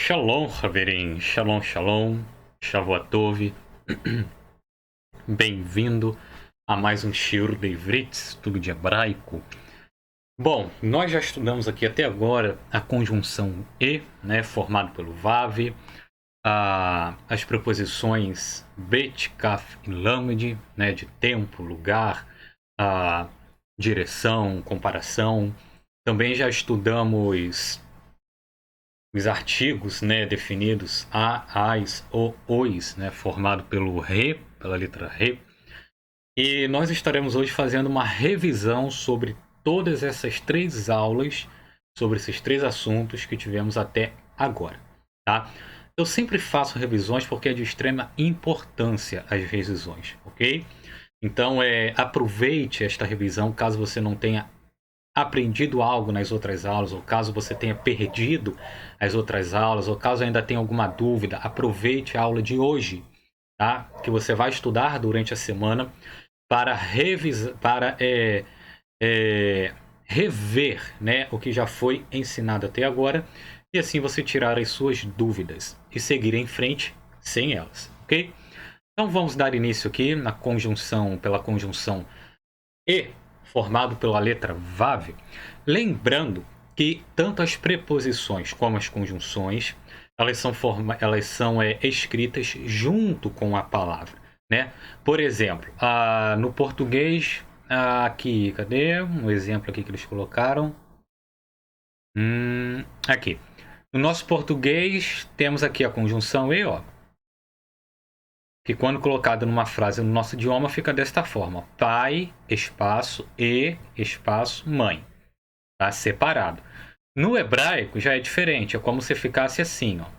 Shalom, Haverim, Shalom, Shalom, Shavuot. Bem-vindo a mais um Shiur de Ivrit, estudo de hebraico. Bom, nós já estudamos aqui até agora a conjunção E, né, formado pelo Vav, as preposições Bet, Kaf e Lamed, né, de tempo, lugar, direção, comparação. Também já estudamos os artigos, né, definidos as, os, né, formado pelo re, pela letra re. E nós estaremos hoje fazendo uma revisão sobre todas essas três aulas, sobre esses três assuntos que tivemos até agora, tá? Eu sempre faço revisões porque é de extrema importância as revisões, ok? Então, aproveite esta revisão caso você não tenha aprendido algo nas outras aulas, ou caso você tenha perdido as outras aulas, ou caso ainda tenha alguma dúvida, aproveite a aula de hoje, tá? Que você vai estudar durante a semana para revisar, para rever, né, o que já foi ensinado até agora, e assim você tirar as suas dúvidas e seguir em frente sem elas, ok? Então vamos dar início aqui na conjunção, pela conjunção E, formado pela letra Vav, lembrando que tanto as preposições como as conjunções, elas são escritas junto com a palavra, né? Por exemplo, no português, aqui, cadê um exemplo aqui que eles colocaram? Aqui. No nosso português, temos aqui a conjunção E, ó, que quando colocado numa frase no nosso idioma fica desta forma: pai, espaço, e, espaço, mãe. Tá separado. No hebraico já é diferente, é como se ficasse assim, ó.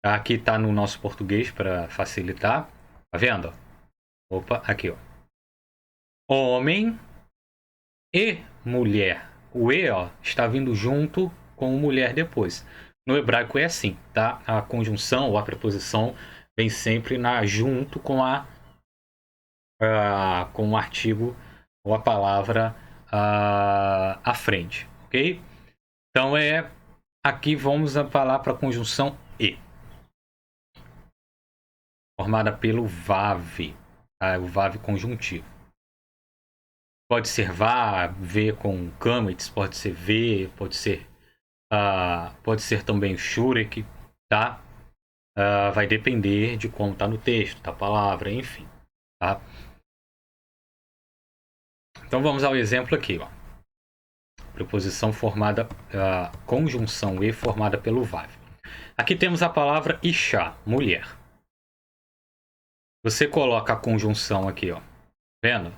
Aqui tá no nosso português para facilitar. Tá vendo? Opa, aqui, ó. Homem e mulher. O e, ó, está vindo junto com o mulher depois. No hebraico é assim, tá? A conjunção ou a preposição vem sempre junto com com o artigo ou a palavra à frente, ok? Então aqui vamos falar para a conjunção E, formada pelo VAV, tá? O VAV conjuntivo. Pode ser V com Kametz, pode ser V, pode ser também Shurek, tá? Vai depender de como está no texto, da palavra, enfim, tá? Então vamos ao exemplo aqui, ó. Preposição formada, conjunção E formada pelo Vav. Aqui temos a palavra Isha, mulher. Você coloca a conjunção aqui, ó. Vendo?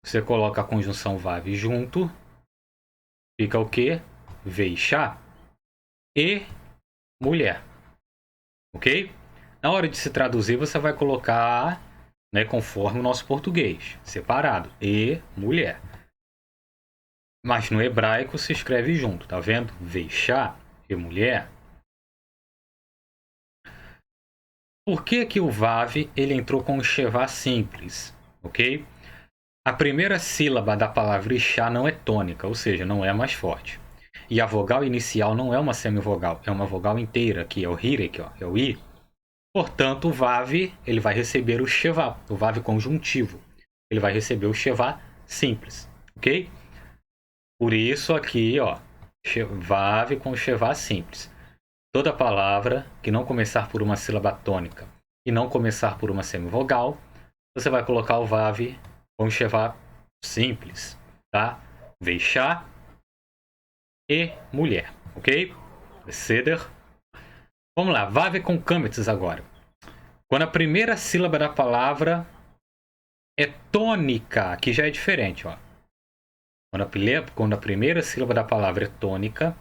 Você coloca a conjunção Vav junto. Fica o quê? Veisha e mulher. Ok? Na hora de se traduzir, você vai colocar, né, conforme o nosso português, separado. E mulher. Mas no hebraico se escreve junto, tá vendo? Veisha e mulher. Por que que o Vav ele entrou com o Shevá simples, ok? A primeira sílaba da palavra Isha não é tônica, ou seja, não é a mais forte. E a vogal inicial não é uma semivogal, é uma vogal inteira, que é o Hirek, ó, é o I. Portanto, o Vav ele vai receber o Shevá, o Vav conjuntivo. Ele vai receber o Shevá simples, ok? Por isso aqui, ó, Vav com Shevá simples. Toda palavra que não começar por uma sílaba tônica e não começar por uma semivogal, você vai colocar o Vav com Shevá simples, tá? Veishá e mulher, ok? Ceder. Vamos lá, Vav com Kametz agora. Quando a primeira sílaba da palavra é tônica, aqui já é diferente, ó. Quando a primeira sílaba da palavra é tônica,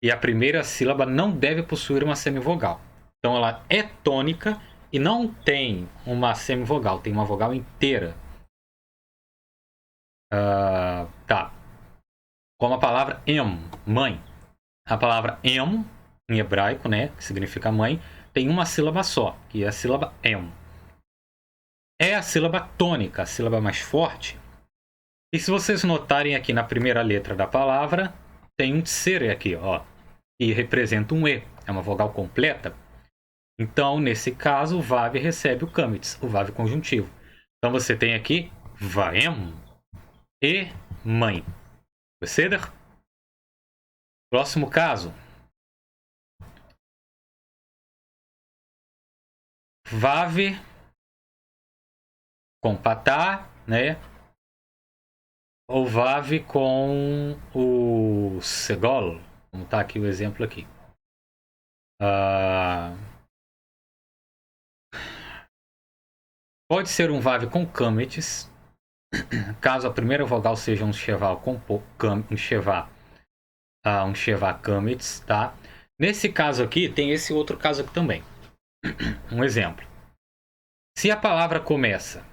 e a primeira sílaba não deve possuir uma semivogal. Então ela é tônica e não tem uma semivogal, tem uma vogal inteira. Tá. Como a palavra em, mãe. A palavra em hebraico, né, que significa mãe, tem uma sílaba só, que é a sílaba em. É a sílaba tônica, a sílaba mais forte. E se vocês notarem aqui na primeira letra da palavra, tem um tsere aqui, ó. e representa um E, é uma vogal completa. Então, nesse caso, o VAV recebe o CAMETS, o VAV conjuntivo. Então, você tem aqui vaem e mãe. Beseder? Próximo caso. VAV com patá, né? Ou VAV com o segol, como está aqui o exemplo aqui. Pode ser um VAV com CAMETS, caso a primeira vogal seja um cheval com um chevá CAMETS, tá? Nesse caso aqui, tem esse outro caso aqui também. Um exemplo. Se a palavra começa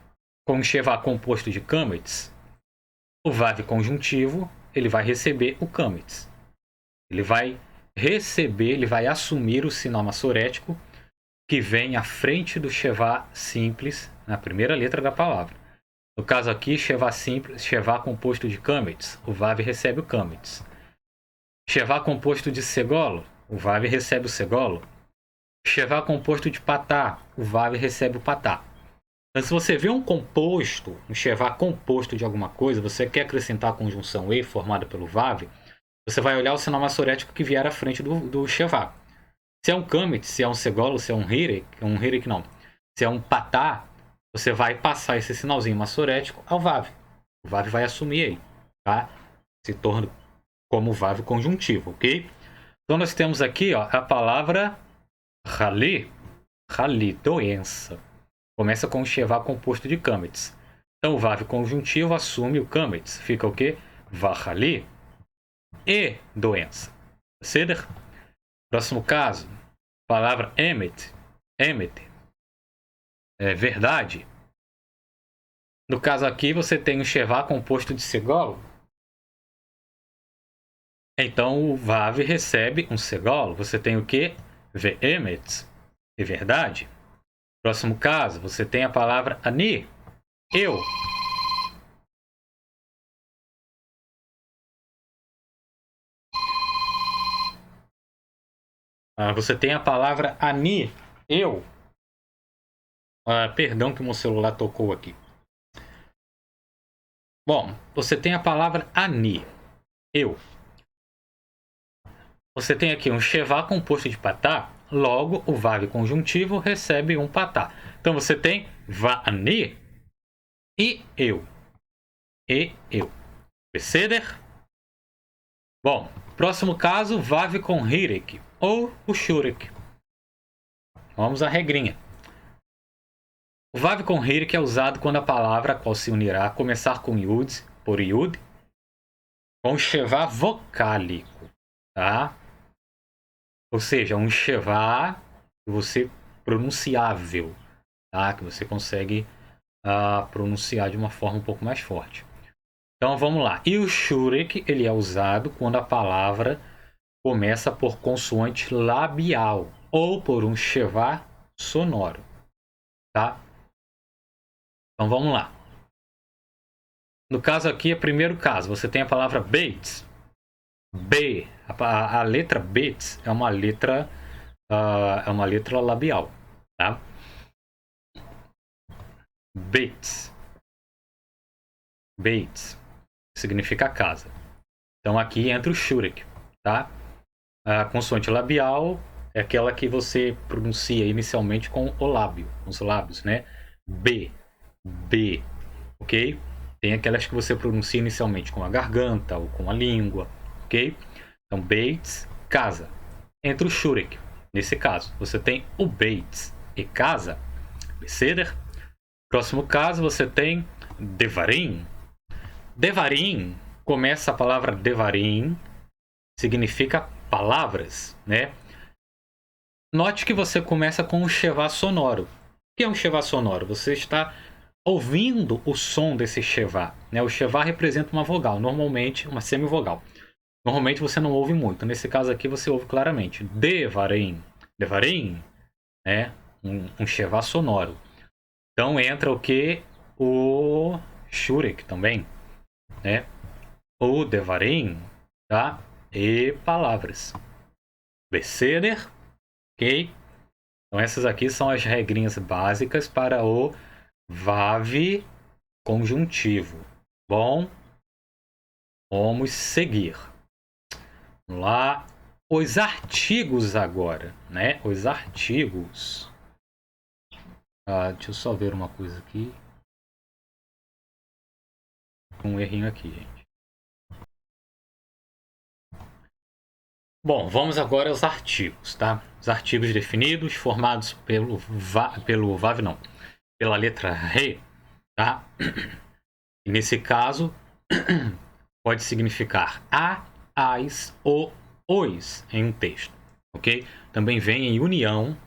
com um chevá composto de CAMETS, o VAV conjuntivo, ele vai receber o CAMETS. Ele vai receber, ele vai assumir o sinal massorético que vem à frente do chevá simples na primeira letra da palavra. No caso aqui, chevá simples, chevá composto de CAMETS, o VAV recebe o CAMETS. Chevá composto de segolo, o VAV recebe o segolo. Chevá composto de patá, o VAV recebe o patá. Então, se você vê um composto, um chevá composto de alguma coisa, você quer acrescentar a conjunção E formada pelo VAV, você vai olhar o sinal massorético que vier à frente do chevá. Se é um CAMETS, se é um segolo, se é um hirek não. Se é um patá, você vai passar esse sinalzinho massorético ao VAV. O VAV vai assumir aí, tá? Se torna como VAV conjuntivo, ok? Então nós temos aqui ó, a palavra rali, doença. Começa com um chevá composto de CAMETS. Então o VAV conjuntivo assume o CAMETS. Fica o quê? Vahali e doença. Ceder? Próximo caso. Palavra emet. Emet. É verdade. No caso aqui você tem um chevá composto de segolo. Então o VAV recebe um segolo. Você tem o quê? Veemet. É verdade. Próximo caso, você tem a palavra ani. Eu. Você tem a palavra ani. Eu. Perdão que o meu celular tocou aqui. Bom, você tem a palavra ani. Eu. Você tem aqui um chevá composto de patá. Logo, o VAV conjuntivo recebe um patá. Então você tem vani e eu. E eu. Beseder? Bom, próximo caso, VAV com hirek ou o shurek. Vamos à regrinha. O VAV com hirek é usado quando a palavra a qual se unirá começar com yud, por yud, com chevá vocálico, tá? Ou seja, um chevá que você pronunciável, tá? Que você consegue pronunciar de uma forma um pouco mais forte. Então vamos lá. E o shurek ele é usado quando a palavra começa por consoante labial ou por um chevá sonoro, tá? Então vamos lá. No caso aqui, é primeiro caso, você tem a palavra Bates. B. A letra Bates é uma letra labial, tá? Bates. Bates significa casa. Então aqui entra o shurek, tá? A consoante labial é aquela que você pronuncia inicialmente com o lábio, com os lábios, né? B, B, ok? Tem aquelas que você pronuncia inicialmente com a garganta ou com a língua, ok? Então, Bates, casa. Entra o shurek. Nesse caso, você tem o Bates e casa, Beseder. Próximo caso, você tem Devarim. Devarim, começa a palavra Devarim, significa palavras, né? Note que você começa com um chevá sonoro. O que é um chevá sonoro? Você está ouvindo o som desse chevá, né? O chevá representa uma vogal, normalmente uma semivogal. Normalmente você não ouve muito. Nesse caso aqui você ouve claramente. Devarim. Devarim, né? Um chevá sonoro. Então entra o que? O shurek também, né? O devarim, tá? E palavras. Beseder, ok? Então essas aqui são as regrinhas básicas para o VAV conjuntivo. Bom, vamos seguir. Vamos lá. Os artigos agora, né? Os artigos. Deixa eu só ver uma coisa aqui. Um errinho aqui, gente. Bom, vamos agora aos artigos, tá? Os artigos definidos, formados pela letra RE, tá? E nesse caso, pode significar a, as, o, os em um texto, ok? Também vem em união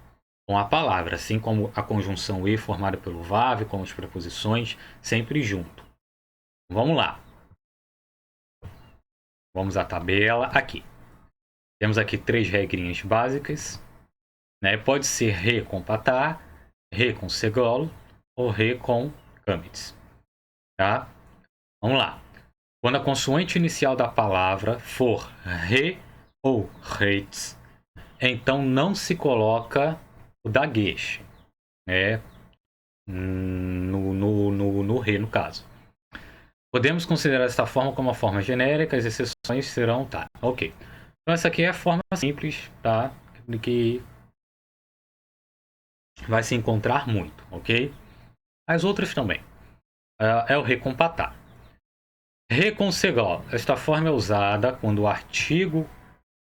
com a palavra, assim como a conjunção e formada pelo VAV, com as preposições, sempre junto. Vamos lá. Vamos à tabela aqui. Temos aqui 3 regrinhas básicas, né? Pode ser re com patá, re com segolo ou re com câmetz, tá? Vamos lá. Quando a consoante inicial da palavra for re ou reitz, então não se coloca o dagueche, né? No re, no caso. Podemos considerar esta forma como uma forma genérica, as exceções serão tá. Ok. Então essa aqui é a forma simples, tá? De que vai se encontrar muito, ok? As outras também. É o recompatar. Reconsegal. Esta forma é usada quando o artigo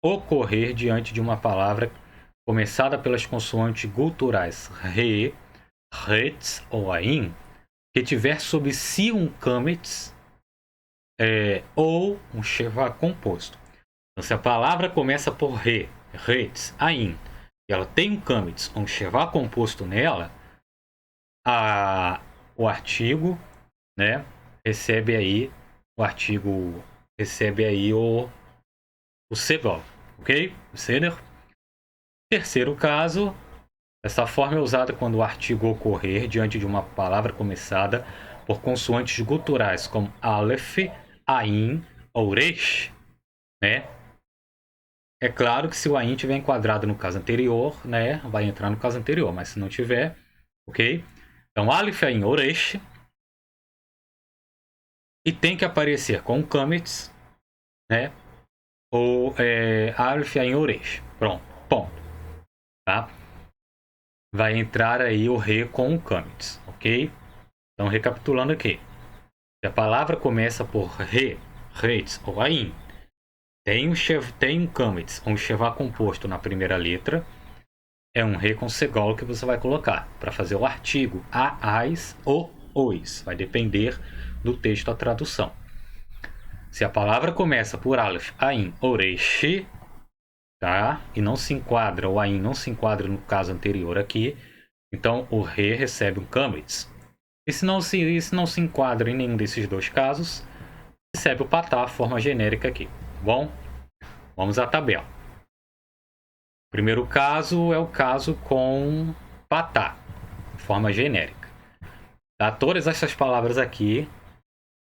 ocorrer diante de uma palavra começada pelas consoantes guturais re, rets ou ain, que tiver sob si um câmetz ou um chevá composto. Então, se a palavra começa por re, rets, ain, e ela tem um câmetz ou um chevá composto nela, o artigo, né, recebe aí o segol, ok? O seder. Terceiro caso, essa forma é usada quando o artigo ocorrer diante de uma palavra começada por consoantes guturais como aleph, ain ou resh, né? É claro que se o ain tiver enquadrado no caso anterior, né, vai entrar no caso anterior, mas se não tiver, ok? Então, aleph, ain ou resh, e tem que aparecer com o câmetz, né? Ou aleph, ain ou resh. Pronto, ponto. Tá? Vai entrar aí o re com o câmetz, ok? Então, recapitulando aqui. Se a palavra começa por re, reitz ou ain, tem um câmetz, um chevá composto na primeira letra, é um re com segol que você vai colocar para fazer o artigo a, as ou os. Vai depender do texto a tradução. Se a palavra começa por aleph, ain ou resh, tá? E não se enquadra, o ain não se enquadra no caso anterior aqui, então o re recebe um câmetz. E se não se enquadra em nenhum desses dois casos, recebe o patá, a forma genérica aqui. Bom, vamos à tabela. O primeiro caso é o caso com patá, forma genérica. Tá? Todas essas palavras aqui,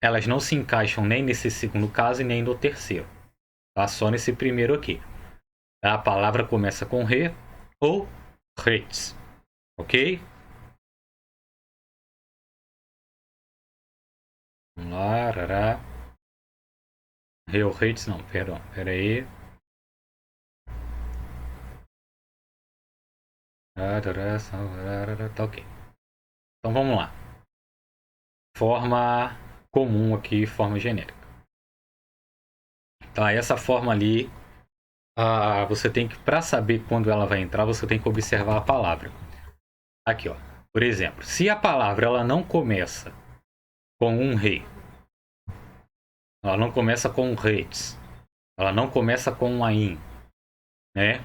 elas não se encaixam nem nesse segundo caso e nem no terceiro. Tá? Só nesse primeiro aqui. Tá? A palavra começa com re ou reitz. Ok? Vamos lá, rará. Re ou reitz, não, perdão, pera aí. Tá ok. Então vamos lá. Forma comum aqui, forma genérica. Tá, essa forma ali, você tem que, para saber quando ela vai entrar, você tem que observar a palavra. Aqui, ó. Por exemplo, se a palavra ela não começa com um re, ela não começa com um reitz, ela não começa com um ain, né?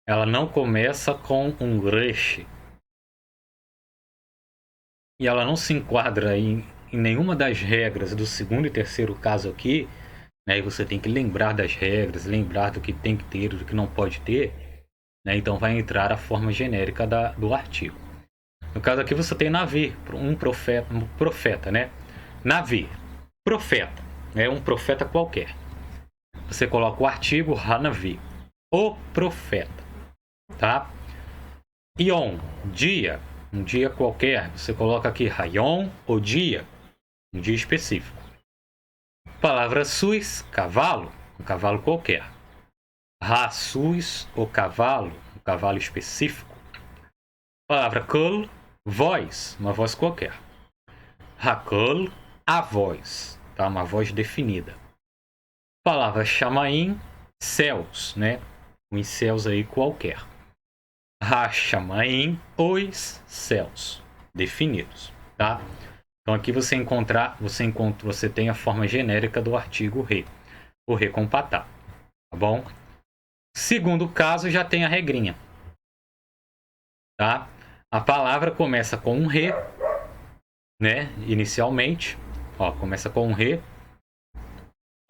Ela não começa com um resh, e ela não se enquadra em nenhuma das regras do segundo e terceiro caso aqui, né? E você tem que lembrar das regras, lembrar do que tem que ter, do que não pode ter, né? Então vai entrar a forma genérica do artigo. No caso aqui você tem Navi, um profeta, né? Navi, profeta, né? Um profeta qualquer. Você coloca o artigo Hanavi. o profeta, tá? Yom, dia, um dia qualquer. Você coloca aqui Hayom, o dia, um dia específico. Palavra sus, cavalo, um cavalo qualquer. Sus, o cavalo, um cavalo específico. Palavra kol, voz, uma voz qualquer. Hakol, a voz, tá? Uma voz definida. Palavra chamaim, céus, né? Um céus aí qualquer. Chamaim, os céus definidos, tá? Então aqui você tem a forma genérica do artigo re, o re com patá, tá bom? Segundo caso já tem a regrinha, tá? A palavra começa com um re, né? Inicialmente, ó, começa com um re,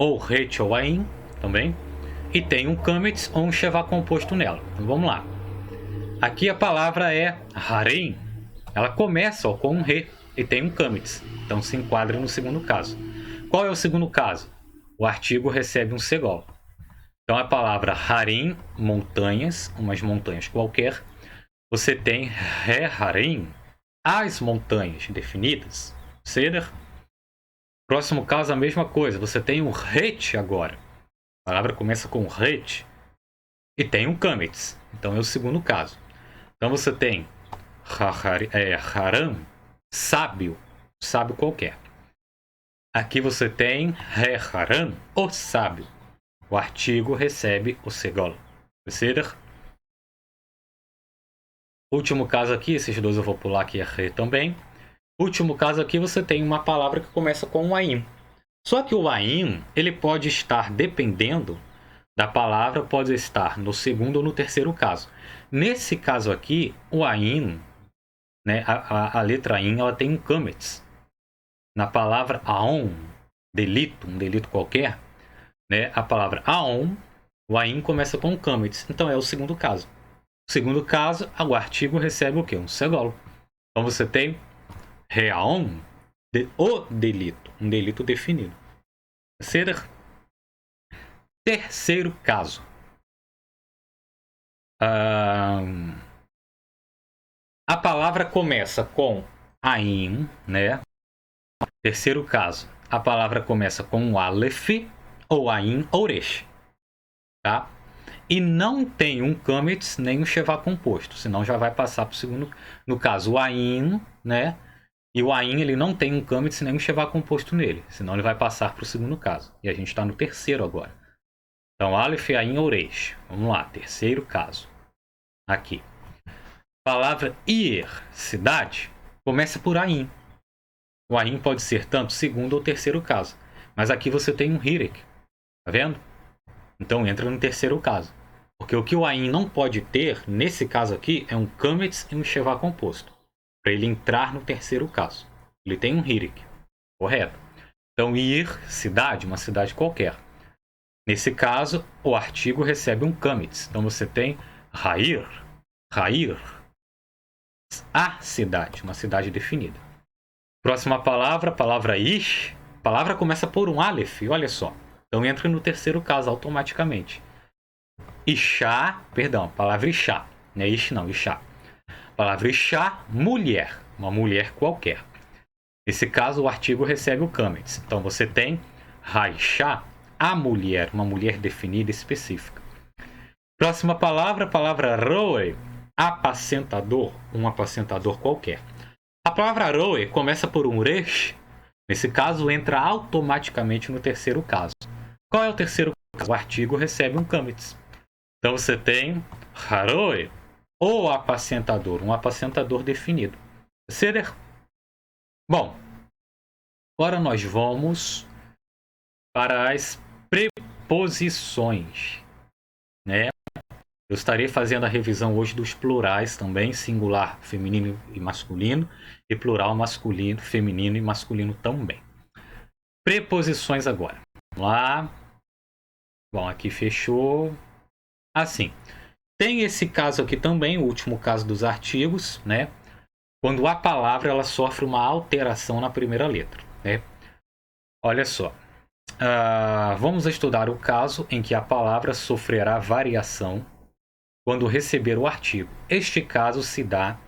ou ret ou ain também, e tem um kametz ou um shevá composto nela. Então vamos lá. Aqui a palavra é harem, ela começa ó, com um re e tem um kametz, então se enquadra no segundo caso. Qual é o segundo caso? O artigo recebe um segol. Então a palavra harim, montanhas, umas montanhas qualquer, você tem re harim, as montanhas definidas, ceder. Próximo caso a mesma coisa, você tem um ret agora. A palavra começa com ret e tem um kametz, então é o segundo caso. Então você tem haram, sábio, sábio qualquer. Aqui você tem haram, o sábio. O artigo recebe o segol. Ceder. Último caso aqui, esses dois eu vou pular aqui re também. Último caso aqui você tem uma palavra que começa com um aim. Só que o aim, ele pode estar, dependendo da palavra, pode estar no segundo ou no terceiro caso. Nesse caso aqui, o aim, né, a letra aim, ela tem um kametz. Na palavra aon, delito, um delito qualquer, né, a palavra aon, o aim começa com um kametz. Então é o segundo caso. No segundo caso, o artigo recebe o quê? Um segol. Então você tem reaon, o delito, um delito definido. Terceiro caso. A palavra começa com aim, né? Terceiro caso. A palavra começa com o aleph, ou ain, ou resh. Tá? E não tem um kametz nem um shevá composto, senão já vai passar para o segundo. No caso, o ain, né? E o ain ele não tem um kametz nem um shevá composto nele, senão ele vai passar para o segundo caso. E a gente está no terceiro agora. Então, aleph, ain, ou resh. Vamos lá, terceiro caso. Aqui. Palavra ir, cidade, começa por ain. O ain pode ser tanto segundo ou terceiro caso. Mas aqui você tem um hirek. Tá vendo? Então entra no terceiro caso. Porque o que o ain não pode ter, nesse caso aqui, é um kametz e um shevá composto. Para ele entrar no terceiro caso. Ele tem um hirek. Correto? Então ir, cidade, uma cidade qualquer. Nesse caso, o artigo recebe um kametz. Então você tem Hair, a cidade, uma cidade definida. Próxima palavra, palavra ish. A palavra começa por um aleph, olha só. Então entra no terceiro caso automaticamente. Ishá, perdão, palavra ishá. Não é ish não, ishá. Palavra ishá, mulher, uma mulher qualquer. Nesse caso, o artigo recebe o kametz. Então você tem Haishá, a mulher, uma mulher definida específica. Próxima palavra, palavra roe, apacentador, um apacentador qualquer. A palavra roe começa por um resh, nesse caso entra automaticamente no terceiro caso. Qual é o terceiro caso? O artigo recebe um kametz. Então você tem haroe, ou apacentador, um apacentador definido. Ceder. Bom, agora nós vamos para as preposições, né? Eu estarei fazendo a revisão hoje dos plurais também, singular feminino e masculino, e plural masculino, feminino e masculino também. Preposições agora. Vamos lá. Bom, aqui fechou. Assim, tem esse caso aqui também, o último caso dos artigos, né? Quando a palavra ela sofre uma alteração na primeira letra, né? Olha só. Vamos estudar o caso em que a palavra sofrerá variação quando receber o artigo. Este caso se dá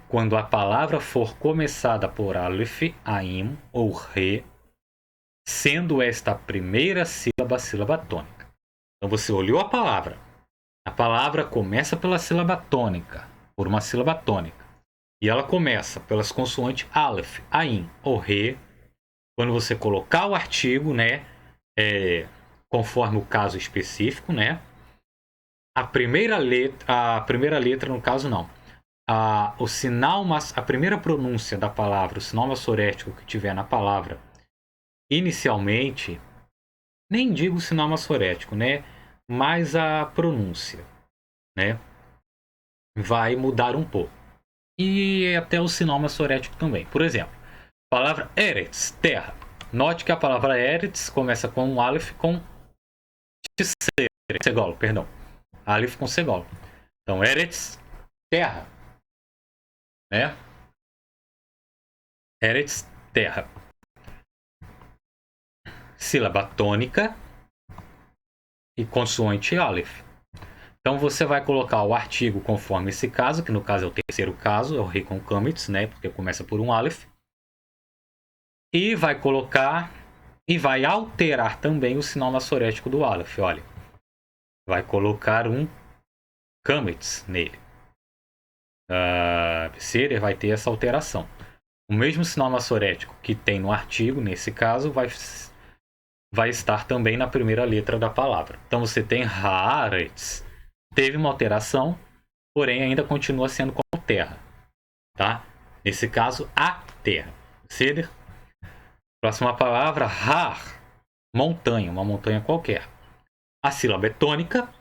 quando a palavra for começada por Aleph, Ain ou Re, sendo esta a primeira sílaba tônica. Então você olhou a palavra começa pela sílaba tônica, por uma sílaba tônica, e ela começa pelas consoantes Aleph, Ain ou Re. Quando você colocar o artigo, né, conforme o caso específico, né, a primeira letra no caso não, o sinal, a primeira pronúncia da palavra, o sinal massorético que tiver na palavra, inicialmente, nem digo sinal massorético, né? Mas a pronúncia, né? Vai mudar um pouco. E até o sinal massorético também. Por exemplo, a palavra Eretz, terra. Note que a palavra Eretz começa com um Aleph com segolo, perdão. Aleph com segolo. Então, Eretz, terra. Né? Eretz, terra. Sílaba tônica e consoante Aleph. Então você vai colocar o artigo conforme esse caso, que no caso é o terceiro caso, é o Reconcomites, né? Porque começa por um Aleph. E vai colocar e vai alterar também o sinal massorético do Aleph, olha. Vai colocar um Comites nele. Seria vai ter essa alteração. O mesmo sinal massorético que tem no artigo, nesse caso, vai estar também na primeira letra da palavra. Então você tem Haaretz. Teve uma alteração, porém ainda continua sendo como terra. Tá? Nesse caso, a terra. Ceder. Próxima palavra, Har. Montanha, uma montanha qualquer. A sílaba é tônica,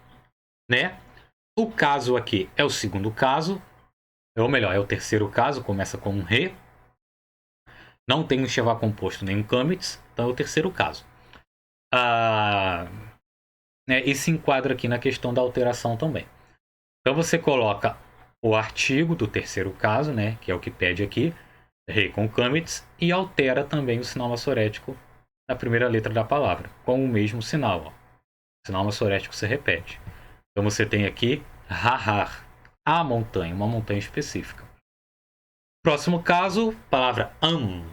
né? O caso aqui é o segundo caso, ou melhor, é o terceiro caso, começa com um Re. Não tem um Sheva composto nem um Kamitz, então é o terceiro caso. E se enquadra aqui na questão da alteração também. Então você coloca o artigo do terceiro caso, né, que é o que pede aqui, Re com Kamitz, e altera também o sinal massorético da primeira letra da palavra, com o mesmo sinal. Ó. O sinal massorético se repete. Então você tem aqui Hahar, a montanha, uma montanha específica. Próximo caso, palavra Am,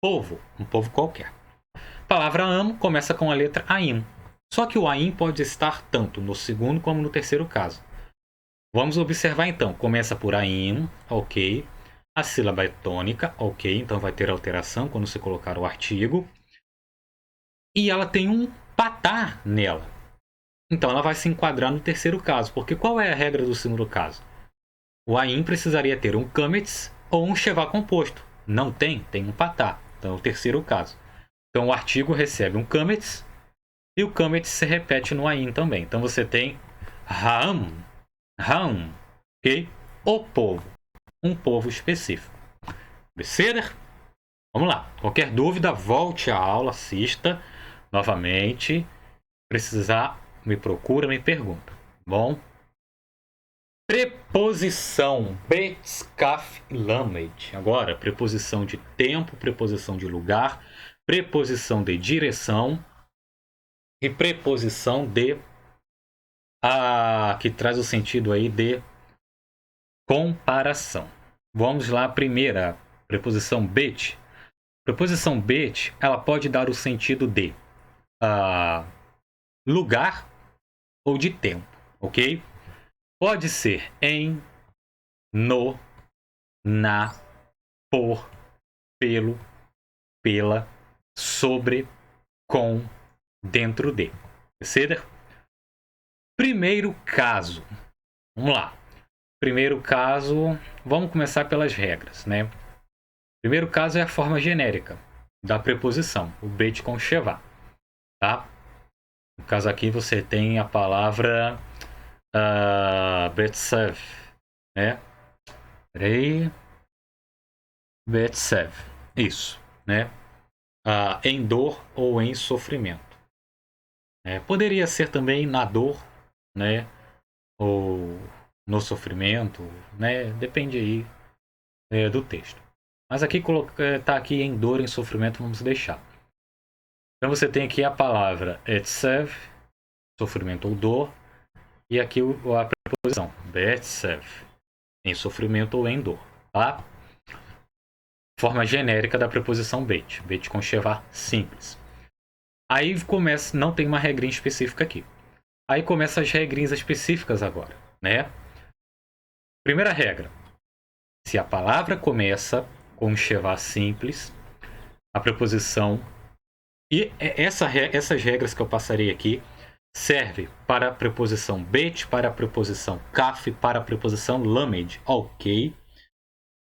povo, um povo qualquer. Palavra Am começa com a letra Ain. Só que o Ain pode estar tanto no segundo como no terceiro caso. Vamos observar então. Começa por Ain, ok. A sílaba é tônica, ok. Então vai ter alteração quando você colocar o artigo. E ela tem um patá nela. Então ela vai se enquadrar no terceiro caso. Porque qual é a regra do segundo caso? O Ain precisaria ter um Kametz ou um Sheva composto. Não tem, tem um patá. Então é o terceiro caso. Então o artigo recebe um Kametz e o Kametz se repete no Ain também. Então você tem Ram, ok? O povo, um povo específico. Beseder? Vamos lá. Qualquer dúvida, volte à aula, assista novamente. Precisar, me procura, me pergunta. Bom? Preposição Betzkaf Lamed. Agora, preposição de tempo, preposição de lugar, preposição de direção e preposição de que traz o sentido aí de comparação. Vamos lá, a primeira, preposição bet. Preposição bet, ela pode dar o sentido de lugar ou de tempo, ok? Pode ser em, no, na, por, pelo, pela, sobre, com, dentro de. Ceder? Primeiro caso. Vamos lá. Primeiro caso, vamos começar pelas regras, né? Primeiro caso é a forma genérica da preposição, o bet com Sheva, tá? No caso aqui você tem a palavra Betsev, né? Peraí. Betsev, isso, né? Em dor ou em sofrimento. Poderia ser também na dor, né? Ou no sofrimento, né? Depende aí do texto. Mas aqui tá aqui em dor, em sofrimento, vamos deixar. Então você tem aqui a palavra etsev, sofrimento ou dor, e aqui a preposição beetsev, em sofrimento ou em dor, tá? Forma genérica da preposição bet, bet com shevar simples. Aí começa, não tem uma regrinha específica aqui. Aí começa as regrinhas específicas agora, né? Primeira regra: se a palavra começa com um shevar simples, a preposição e essas regras que eu passarei aqui serve para a preposição bet, para a preposição kaf, para a preposição lamed, ok?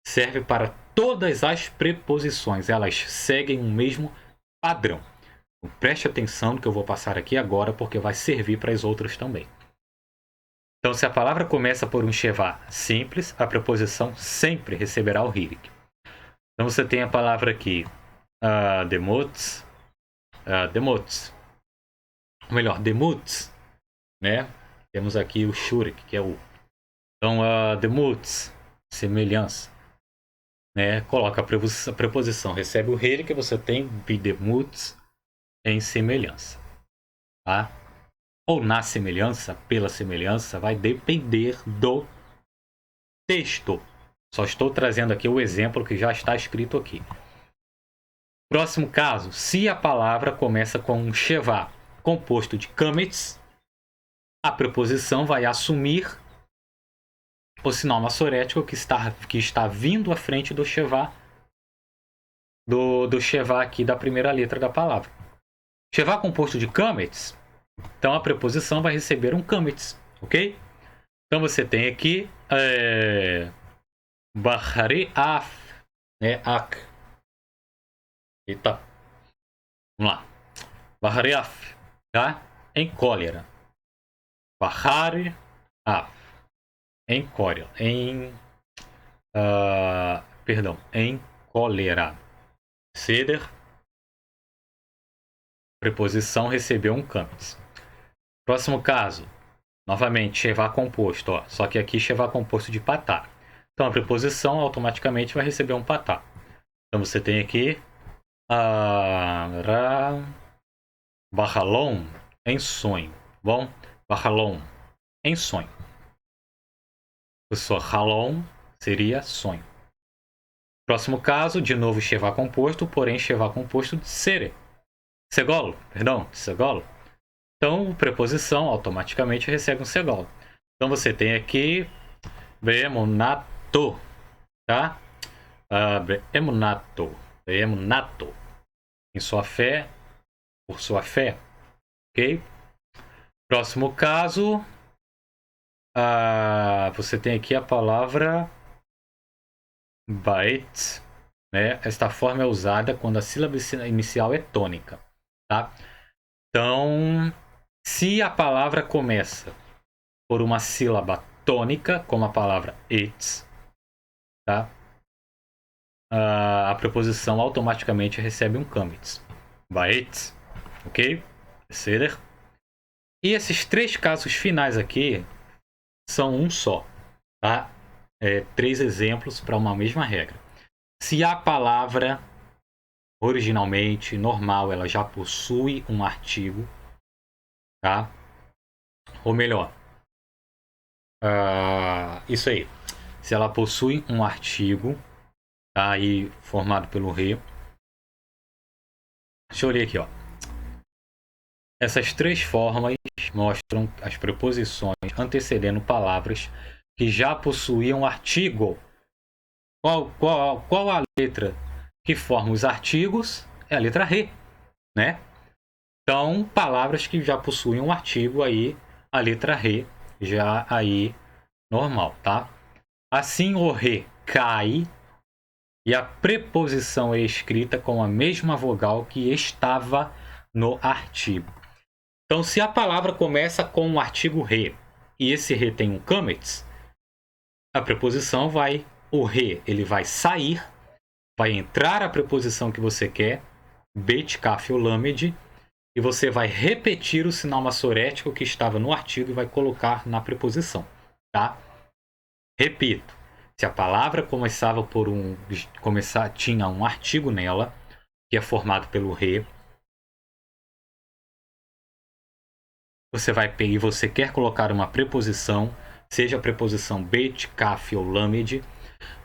Serve para todas as preposições, elas seguem o mesmo padrão. Então, preste atenção no que eu vou passar aqui agora, porque vai servir para as outras também. Então, se a palavra começa por um shevar simples, a preposição sempre receberá o hirik. Então, você tem a palavra aqui, demuts, ou melhor, demuts, né? Temos aqui o shurik, que é o. Então, demuts, semelhança. Né? Coloca a preposição, recebe o hirik, você tem bidemuts em semelhança. Tá? Ou na semelhança, pela semelhança, vai depender do texto. Só estou trazendo aqui o exemplo que já está escrito aqui. Próximo caso, se a palavra começa com um shevar composto de kametz, a preposição vai assumir o sinal massorético que está vindo à frente do shevar do shevar aqui da primeira letra da palavra. Shevar composto de kametz, então a preposição vai receber um kametz, ok? Então você tem aqui bahari af, né, ak. Eita. Vamos lá. Bahari af, tá? Em cólera. Bahari af. Em cólera. Em cólera. Seder. Preposição recebeu um kametz. Próximo caso. Novamente, shevar composto. Ó. Só que aqui shevar composto de patá. Então a preposição automaticamente vai receber um patá. Então você tem aqui Bahalom em sonho. Bom? Bahalom em sonho. O seu halom seria sonho. Próximo caso, de novo shevar composto, porém shevar composto de sere. Segolo, perdão, segolo. Então, preposição automaticamente recebe um segolo. Então você tem aqui beemunato, tá? Beemunato, beemunato. Em sua fé, por sua fé, ok? Próximo caso, você tem aqui a palavra bait, né? Esta forma é usada quando a sílaba inicial é tônica, tá? Então, se a palavra começa por uma sílaba tônica, como a palavra etz, tá? A preposição automaticamente recebe um kametz. Baetz, ok? Seder. E esses três casos finais aqui são um só, tá? Três exemplos para uma mesma regra. Se a palavra originalmente, normal, ela já possui um artigo, tá? Ou melhor, isso aí. Se ela possui um artigo, tá? Aí formado pelo re. Deixa eu ler aqui, ó. Essas três formas mostram as preposições antecedendo palavras que já possuíam artigo. Qual a letra que forma os artigos? É a letra re, né? Então, palavras que já possuem um artigo aí, a letra re, já aí normal, tá? Assim, o re cai e a preposição é escrita com a mesma vogal que estava no artigo. Então, se a palavra começa com um artigo re e esse re tem um kametz, a preposição o re, ele vai sair, vai entrar a preposição que você quer, bet, kaf ou lamed, e você vai repetir o sinal massorético que estava no artigo e vai colocar na preposição, tá? Repito, se a palavra começava tinha um artigo nela, que é formado pelo re, você vai pegar e você quer colocar uma preposição, seja a preposição bet, caf ou lamed,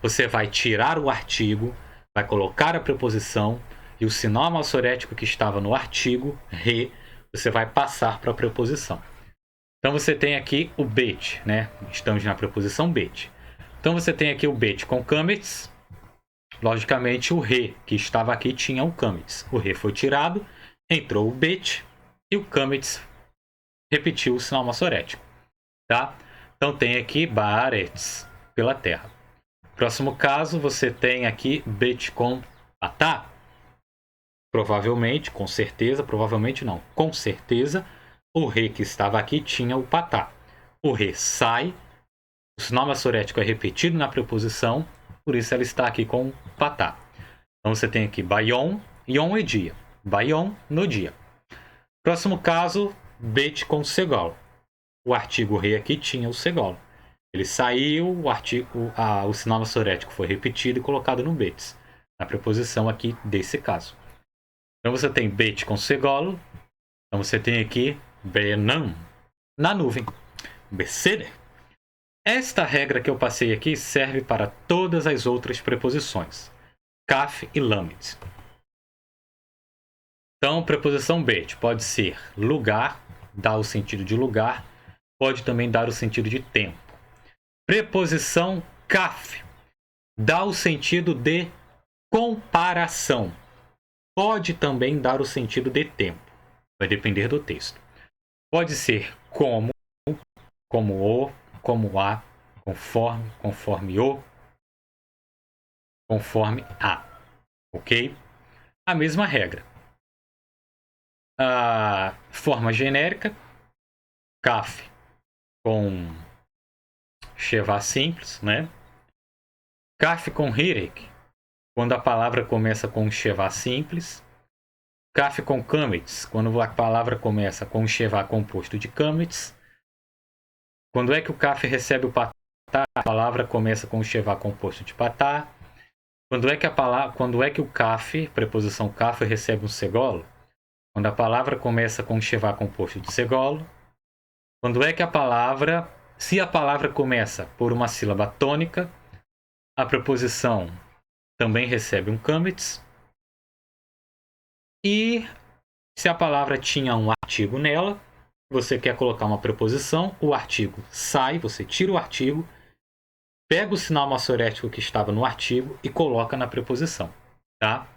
você vai tirar o artigo, vai colocar a preposição e o sinal amassorético que estava no artigo, re, você vai passar para a preposição. Então você tem aqui o bet, né? Estamos na preposição bet. Então você tem aqui o bet com comets. Logicamente o re que estava aqui tinha o comets. O re foi tirado, entrou o bet e o comets repetiu o sinal amassorético, tá? Então tem aqui Baaretz, pela terra. Próximo caso, você tem aqui bet com patá. Provavelmente, com certeza, provavelmente não, com certeza, o re que estava aqui tinha o patá. O re sai, o sinal amassorético é repetido na preposição, por isso ela está aqui com patá. Então você tem aqui bayon, yon é dia. Bayon, no dia. Próximo caso, bet com segol. O artigo re aqui tinha o segol. Ele saiu, o sinal amassorético foi repetido e colocado no betes, na preposição aqui desse caso. Então você tem bet com segolo. Então você tem aqui benam, na nuvem. Beseder. Esta regra que eu passei aqui serve para todas as outras preposições. Kaf e lamed. Então, preposição bet pode ser lugar, dá o sentido de lugar, pode também dar o sentido de tempo. Preposição kaf dá o sentido de comparação. Pode também dar o sentido de tempo. Vai depender do texto. Pode ser como o, como a, conforme, conforme o, conforme a. Ok? A mesma regra. A forma genérica, kaf com Shevá simples, né? Kaf com hirek, quando a palavra começa com Shevá simples. Kaf com kamets, quando a palavra começa com Shevá composto de kamets. Quando é que o kaf recebe o patá, a palavra começa com Shevá composto de patá. Quando é que o kaf, preposição kaf, recebe um segolo? Quando a palavra começa com Shevá composto de segolo. Quando é que a palavra, se a palavra começa por uma sílaba tônica, a preposição também recebe um kamets. E se a palavra tinha um artigo nela, você quer colocar uma preposição, o artigo sai, você tira o artigo, pega o sinal amassorético que estava no artigo e coloca na preposição, tá?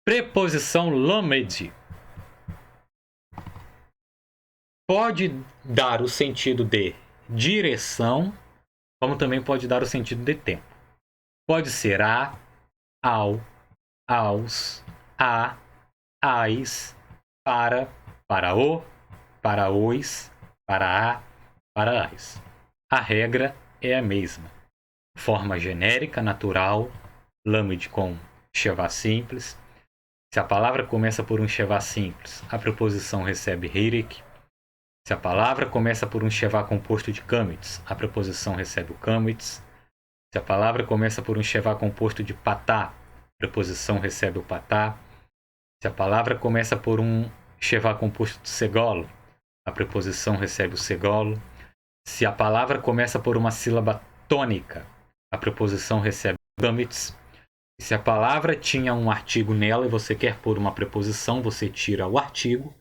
Preposição lamed pode dar o sentido de direção, como também pode dar o sentido de tempo. Pode ser a, ao, aos, a, ais, para o, para os, para a, para as. A regra é a mesma. Forma genérica, natural, lamed com Shevá simples. Se a palavra começa por um Shevá simples, a preposição recebe hirek. Se a palavra começa por um Shevá composto de kamets, a preposição recebe o kamets. Se a palavra começa por um Shevá composto de patá, a preposição recebe o patá. Se a palavra começa por um Shevá composto de segolo, a preposição recebe o segolo. Se a palavra começa por uma sílaba tônica, a preposição recebe o kamets. Se a palavra tinha um artigo nela e você quer pôr uma preposição, você tira o artigo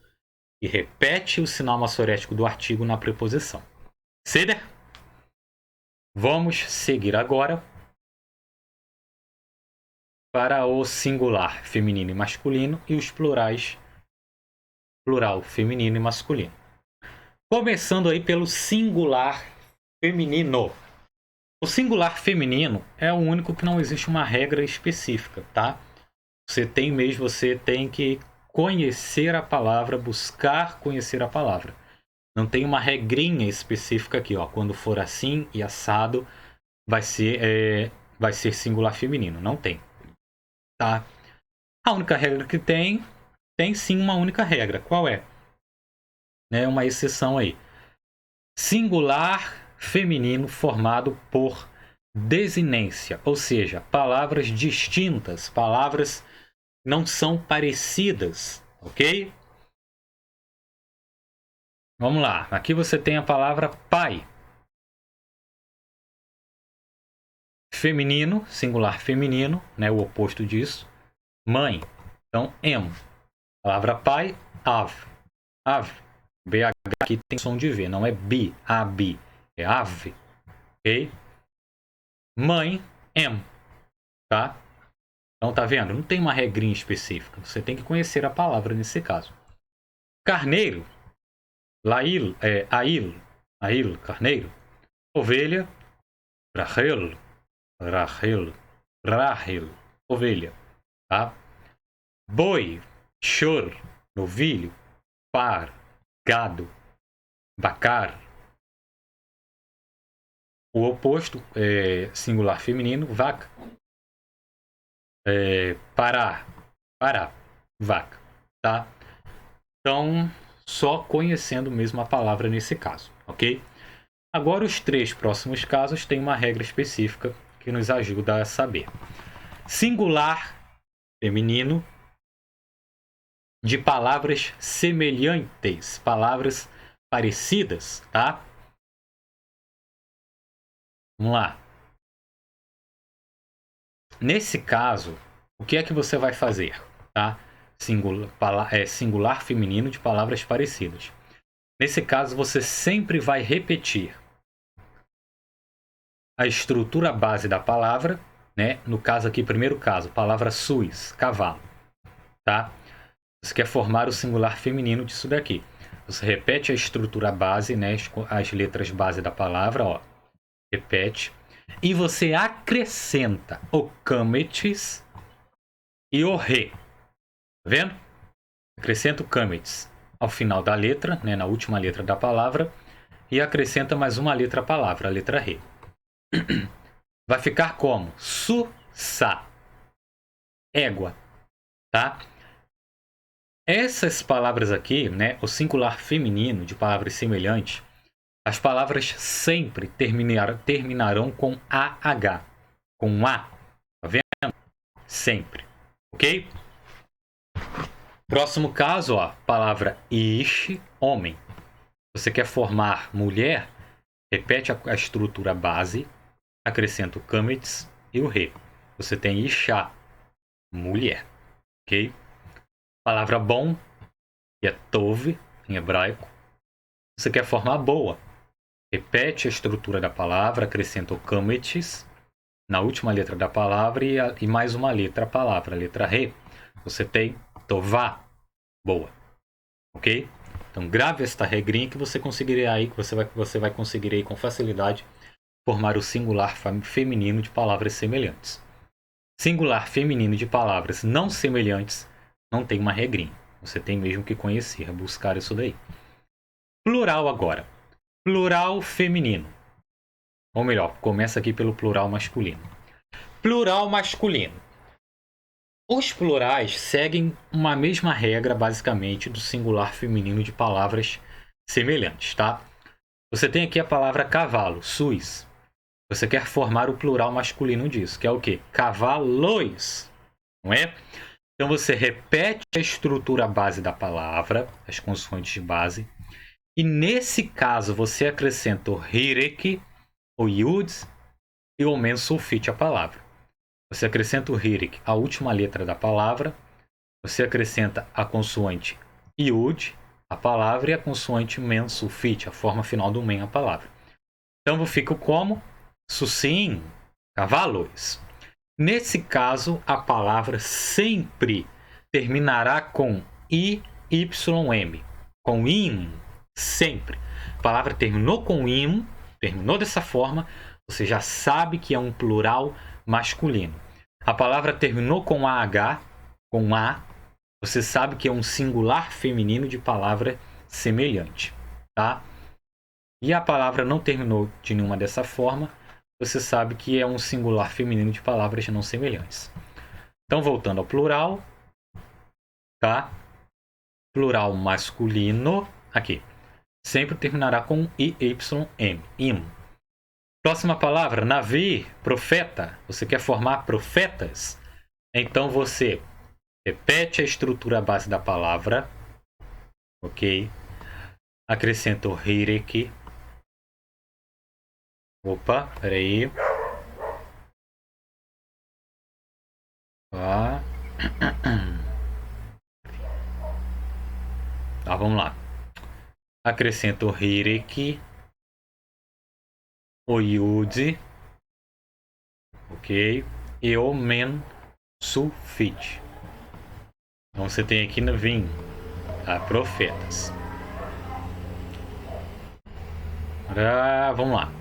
e repete o sinal amassorético do artigo na preposição. Seder? Vamos seguir agora para o singular feminino e masculino e os plurais, plural feminino e masculino. Começando aí pelo singular feminino. O singular feminino é o único que não existe uma regra específica, tá? Você tem que conhecer a palavra, buscar conhecer a palavra. Não tem uma regrinha específica aqui, ó. Quando for assim e assado, vai ser singular feminino. Não tem, tá? A única regra que tem sim uma única regra. Qual é? É uma exceção aí. Singular feminino formado por desinência, ou seja, palavras distintas, palavras não são parecidas, ok? Vamos lá. Aqui você tem a palavra pai. Feminino, singular feminino, né? O oposto disso. Mãe. Então, em. Palavra pai, av. Ave. BH aqui tem som de V, não é bi, abi. É ave. Ok? Mãe, em. Tá? Então, tá vendo? Não tem uma regrinha específica. Você tem que conhecer a palavra nesse caso. Carneiro. Lail, ail, carneiro. Ovelha. Rahel. Rahel. Rahel. Ovelha. Tá? Boi. Chor. Novilho. Par. Gado. Bacar. O oposto é singular feminino, vaca. Pará. Pará. Vaca. Tá? Então, só conhecendo mesmo a palavra nesse caso, ok? Agora, os 3 próximos casos têm uma regra específica que nos ajuda a saber. Singular feminino de palavras semelhantes, palavras parecidas, tá? Vamos lá. Nesse caso, o que é que você vai fazer, tá? Singular feminino de palavras parecidas. Nesse caso, você sempre vai repetir a estrutura base da palavra, né? No caso aqui, primeiro caso, palavra suis, cavalo, tá? Você quer formar o singular feminino disso daqui. Você repete a estrutura base, né? As letras base da palavra, ó. Repete. E você acrescenta o cametes e o re. Tá vendo? Acrescenta o cametes ao final da letra, né? Na última letra da palavra. E acrescenta mais uma letra à palavra, a letra re. Vai ficar como? Su-sa. Égua. Tá? Essas palavras aqui, né? O singular feminino de palavras semelhantes, as palavras sempre terminarão com AH. Com A. Tá vendo? Sempre. Ok? Próximo caso, ó. Palavra ish, homem. Você quer formar mulher? Repete a estrutura base. Acrescenta o cametes e o re. Você tem isha, mulher. Ok? Palavra bom, que é tov, em hebraico. Você quer formar boa. Repete a estrutura da palavra, acrescenta o cametes na última letra da palavra e mais uma letra a palavra, a letra re. Você tem tová, boa. Ok? Então grave esta regrinha que você conseguirá aí, que você vai conseguir aí com facilidade formar o singular feminino de palavras semelhantes. Singular feminino de palavras não semelhantes não tem uma regrinha. Você tem mesmo que conhecer, buscar isso daí. Plural agora. Plural feminino. Ou melhor, começa aqui pelo plural masculino. Plural masculino. Os plurais seguem uma mesma regra, basicamente, do singular feminino de palavras semelhantes, tá? Você tem aqui a palavra cavalo, suis. Você quer formar o plural masculino disso, que é o quê? Cavalos, não é? Então você repete a estrutura base da palavra, as consoantes de base, e nesse caso você acrescenta o hirek, o yud e o men sulfite à palavra. Você acrescenta o hirek, a última letra da palavra, você acrescenta a consoante yud, a palavra, e a consoante men sulfite, a forma final do men, a palavra. Então eu fico como? Sucim, cavalos. Nesse caso, a palavra sempre terminará com IYM, com im, sempre. A palavra terminou com im, terminou dessa forma, você já sabe que é um plural masculino. A palavra terminou com AH, com A, você sabe que é um singular feminino de palavra semelhante, tá? E a palavra não terminou de nenhuma dessa forma, você sabe que é um singular feminino de palavras não semelhantes. Então, voltando ao plural, tá? Plural masculino, aqui, sempre terminará com IYM, im. Próxima palavra, navi, profeta. Você quer formar profetas? Então, você repete a estrutura base da palavra, ok? Acrescento hireki. Opa, peraí. Tá, vamos lá. Acrescento hireki. Oyuji. Ok. E o men sulfite. Então você tem aqui no vim profetas. Vamos lá.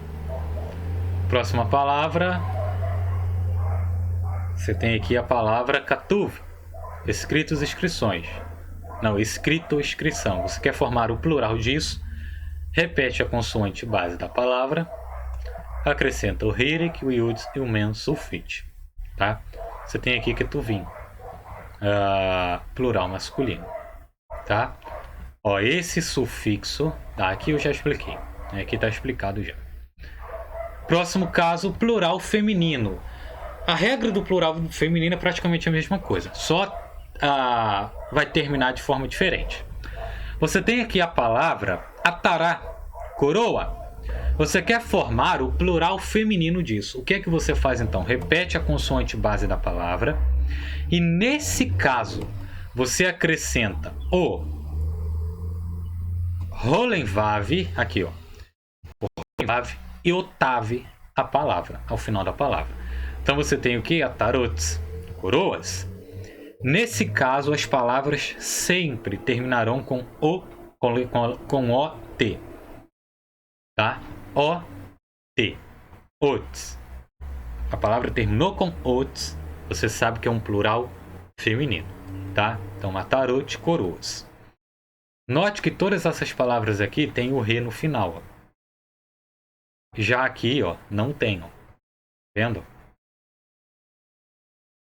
Próxima palavra. Você tem aqui a palavra katuv. Escritos, inscrições. Não, escrito, inscrição. Você quer formar o plural disso? Repete a consoante base da palavra. Acrescenta o hirek, o yud e o men sulfite. Tá? Você tem aqui ketuvim. Plural masculino. Tá? Ó, esse sufixo, tá? Aqui eu já expliquei. Aqui está explicado já. Próximo caso, plural feminino. A regra do plural feminino é praticamente a mesma coisa, só vai terminar de forma diferente. Você tem aqui a palavra atará, coroa. Você quer formar o plural feminino disso. O que é que você faz então? Repete a consoante base da palavra e nesse caso você acrescenta o rolenvav, aqui ó, o rolenvav e otave a palavra, ao final da palavra. Então você tem o que? Atarots, coroas. Nesse caso, as palavras sempre terminarão com OT. Tá? OT. Ots. A palavra terminou com ots, você sabe que é um plural feminino. Tá? Então, atarot, coroas. Note que todas essas palavras aqui têm o re no final. Ó. Já aqui, ó, não tem. Ó. Vendo?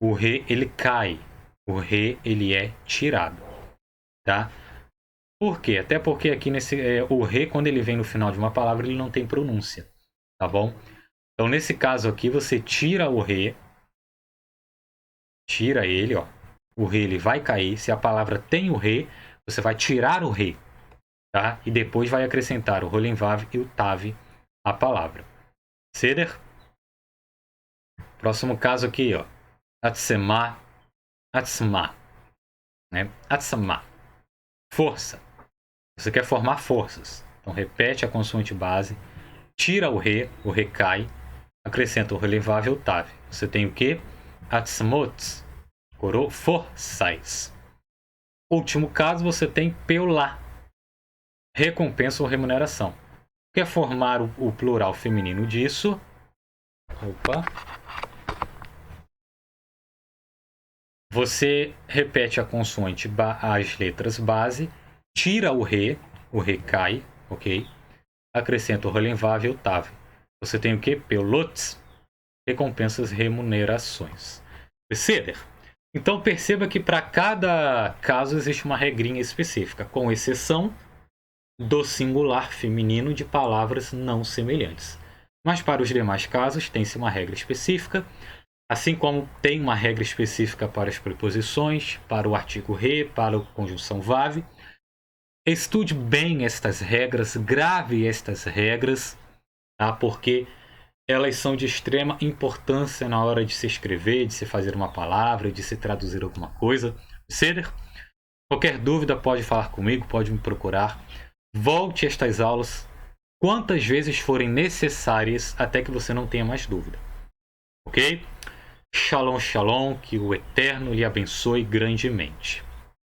O re, ele cai. O re, ele é tirado. Tá? Por quê? Até porque aqui o re, quando ele vem no final de uma palavra, ele não tem pronúncia. Tá bom? Então, nesse caso aqui, você tira o re. Tira ele, ó. O re, ele vai cair. Se a palavra tem o re, você vai tirar o re. Tá? E depois vai acrescentar o rolenvav e o tav à palavra. Seder? Próximo caso aqui, ó. Atsema, atsma, né? Atsma, força. Você quer formar forças. Então repete a consoante base, tira o re cai, acrescenta o rolenvav e o tav. Você tem o que? Atsmots, forçais. Último caso, você tem peulá, recompensa ou remuneração. Quer formar o plural feminino disso? Opa. Você repete a consoante, as letras base, tira o re cai, ok? Acrescenta o rolenvav e o tav. Você tem o que? Peulots, recompensas, remunerações. Seder. Então perceba que para cada caso existe uma regrinha específica, com exceção do singular feminino de palavras não semelhantes. Mas para os demais casos tem-se uma regra específica. Assim como tem uma regra específica para as preposições, para o artigo re, para a conjunção vav. Estude bem estas regras, grave estas regras, tá? Porque elas são de extrema importância na hora de se escrever, de se fazer uma palavra, de se traduzir alguma coisa. Seder? Qualquer dúvida pode falar comigo, pode me procurar. Volte estas aulas quantas vezes forem necessárias até que você não tenha mais dúvida. Ok? Shalom, shalom, que o Eterno lhe abençoe grandemente.